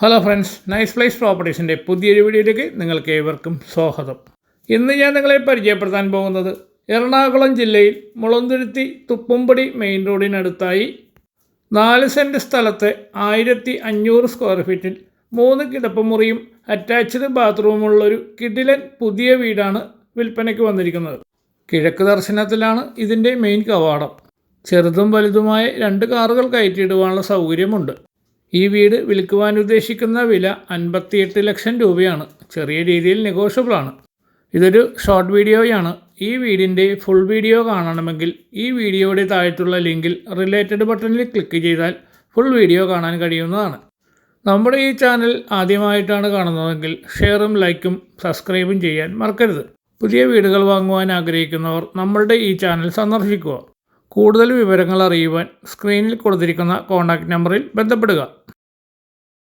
Hello friends, nice place പ്രോപ്പർട്ടീസിൻ്റെ പുതിയൊരു വീഡിയോയിലേക്ക് നിങ്ങൾക്ക് ഏവർക്കും സ്വാഗതം. ഇന്ന് ഞാൻ നിങ്ങളെ പരിചയപ്പെടുത്താൻ പോകുന്നത് എറണാകുളം ജില്ലയിൽ മുളന്തുരുത്തി തുപ്പുംപടി മെയിൻ റോഡിനടുത്തായി 4 സെൻറ്റ് സ്ഥലത്ത് 1500 സ്ക്വയർ ഫീറ്റിൽ 3 കിടപ്പുമുറിയും അറ്റാച്ച്ഡ് ബാത്റൂമുള്ളൊരു കിടിലൻ പുതിയ വീടാണ് വിൽപ്പനയ്ക്ക് വന്നിരിക്കുന്നത്. കിഴക്ക് ദർശനത്തിലാണ് ഇതിൻ്റെ മെയിൻ കവാടം. ചെറുതും വലുതുമായ 2 കാറുകൾ കയറ്റിയിടുവാനുള്ള സൗകര്യമുണ്ട്. ഈ വീട് വിൽക്കുവാൻ ഉദ്ദേശിക്കുന്ന വില 58 ലക്ഷം രൂപയാണ്. ചെറിയ രീതിയിൽ നെഗോഷ്യബിളാണ്. ഇതൊരു ഷോർട്ട് വീഡിയോയാണ്. ഈ വീടിൻ്റെ ഫുൾ വീഡിയോ കാണണമെങ്കിൽ ഈ വീഡിയോയുടെ താഴത്തുള്ള ലിങ്കിൽ റിലേറ്റഡ് ബട്ടണിൽ ക്ലിക്ക് ചെയ്താൽ ഫുൾ വീഡിയോ കാണാൻ കഴിയുന്നതാണ്. നമ്മുടെ ഈ ചാനൽ ആദ്യമായിട്ടാണ് കാണുന്നതെങ്കിൽ ഷെയറും ലൈക്കും സബ്സ്ക്രൈബും ചെയ്യാൻ മറക്കരുത്. പുതിയ വീടുകൾ വാങ്ങുവാൻ ആഗ്രഹിക്കുന്നവർ നമ്മളുടെ ഈ ചാനൽ സന്ദർശിക്കുക. കൂടുതൽ വിവരങ്ങൾ അറിയുവാൻ സ്ക്രീനിൽ കൊടുത്തിരിക്കുന്ന കോൺടാക്റ്റ് നമ്പറിൽ ബന്ധപ്പെടുക.